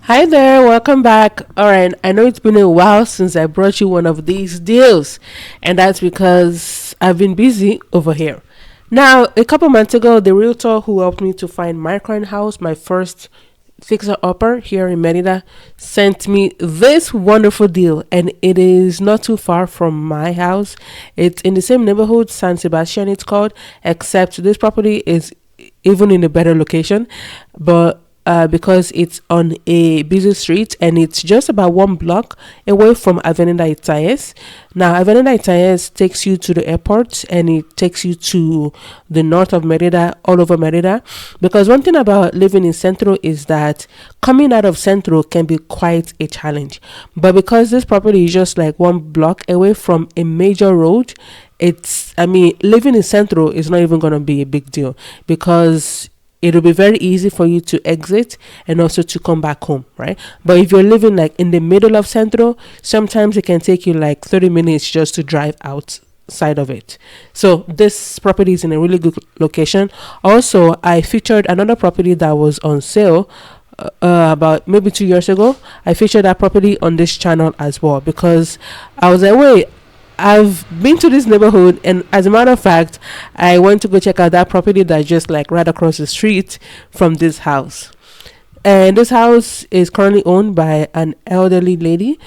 Hi there, welcome back. All right, I know it's been a while since I brought you one of these deals, and that's because I've been busy over here. Now, a couple months ago, the realtor who helped me to find my current house, my first fixer upper here in Merida, sent me this wonderful deal, and it is not too far from my house. It's in the same neighborhood, San Sebastian, it's called, except this property is even in a better location, but because it's on a busy street and it's just about 1 block away from Avenida Itaies. Now, Avenida Itaies takes you to the airport and it takes you to the north of Merida, all over Merida. Because one thing about living in Centro is that coming out of Centro can be quite a challenge. But because this property is just like 1 block away from a major road, living in Centro is not even going to be a big deal because it'll be very easy for you to exit and also to come back home, right? But if you're living like in the middle of Centro, sometimes it can take you like 30 minutes just to drive outside of it. So this property is in a really good location. Also, I featured another property that was on sale about maybe 2 years ago. I featured that property on this channel as well because I was like, wait, I've been to this neighborhood, and as a matter of fact, I went to go check out that property that's just like right across the street from this house. And this house is currently owned by an elderly lady.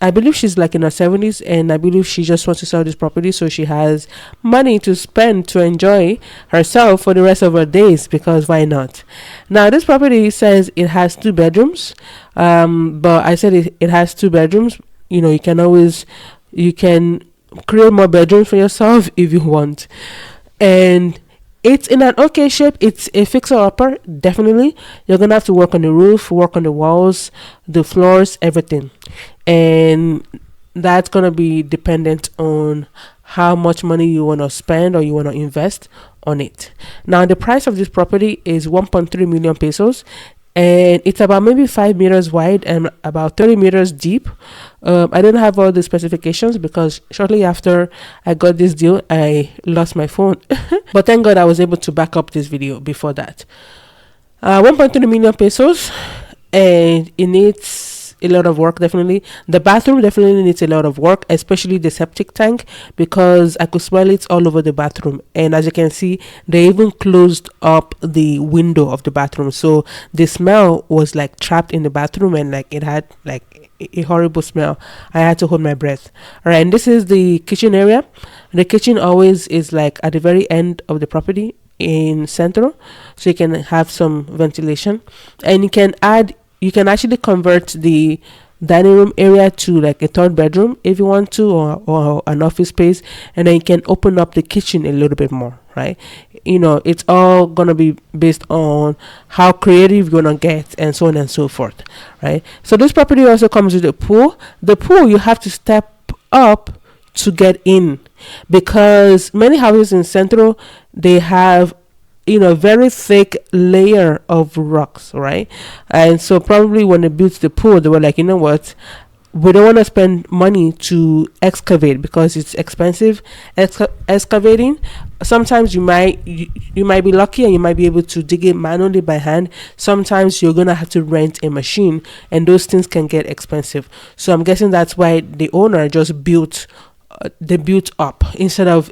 I believe she's like in her 70s, and I believe she just wants to sell this property so she has money to spend to enjoy herself for the rest of her days, because why not? Now, this property says it has 2 bedrooms, but I said it has 2 bedrooms. You know, you can create more bedrooms for yourself if you want, and it's in an okay shape. It's a fixer upper, definitely. You're gonna have to work on the roof, work on the walls, the floors, everything, and that's gonna be dependent on how much money you want to spend or you want to invest on it. Now, the price of this property is 1.3 million pesos, and it's about maybe 5 meters wide and about 30 meters deep. I didn't have all the specifications because shortly after I got this deal, I lost my phone. But thank God I was able to back up this video before that. 1.3 million pesos, and it needs a lot of work. Definitely the bathroom definitely needs a lot of work, especially the septic tank, because I could smell it all over the bathroom. And as you can see, they even closed up the window of the bathroom, so the smell was like trapped in the bathroom, and like it had like a horrible smell. I had to hold my breath. All right, and this is the kitchen area. The kitchen always is like at the very end of the property in Centro, so you can have some ventilation, and you can actually convert the dining room area to like a 3rd bedroom if you want to, or an office space, and then you can open up the kitchen a little bit more, right? You know, it's all gonna be based on how creative you're gonna get, and so on and so forth, right? So this property also comes with a pool. The pool, you have to step up to get in, because many houses in Centro, they have very thick layer of rocks, right? And so probably when they built the pool, they were like, you know what, we don't want to spend money to excavate because it's expensive excavating. Sometimes you might be lucky and you might be able to dig it manually by hand. Sometimes you're gonna have to rent a machine, and those things can get expensive. So I'm guessing that's why the owner just built up instead of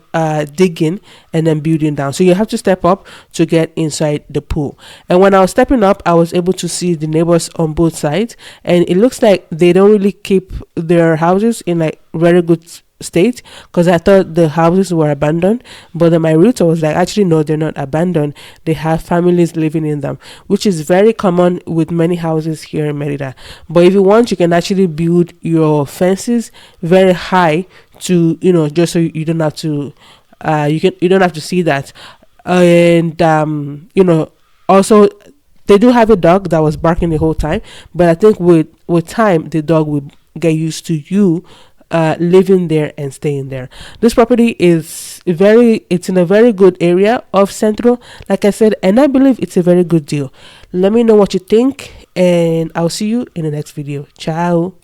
digging and then building down. So you have to step up to get inside the pool. And when I was stepping up, I was able to see the neighbors on both sides, and it looks like they don't really keep their houses in like very good state, because I thought the houses were abandoned, but then my realtor was like, actually no, they're not abandoned, they have families living in them, which is very common with many houses here in Merida. But if you want, you can actually build your fences very high to just so you don't have to you don't have to see that. And also they do have a dog that was barking the whole time, but I think with time the dog will get used to you living there and staying there. This property it's in a very good area of Centro, like I said, and I believe it's a very good deal. Let me know what you think, and I'll see you in the next video. Ciao.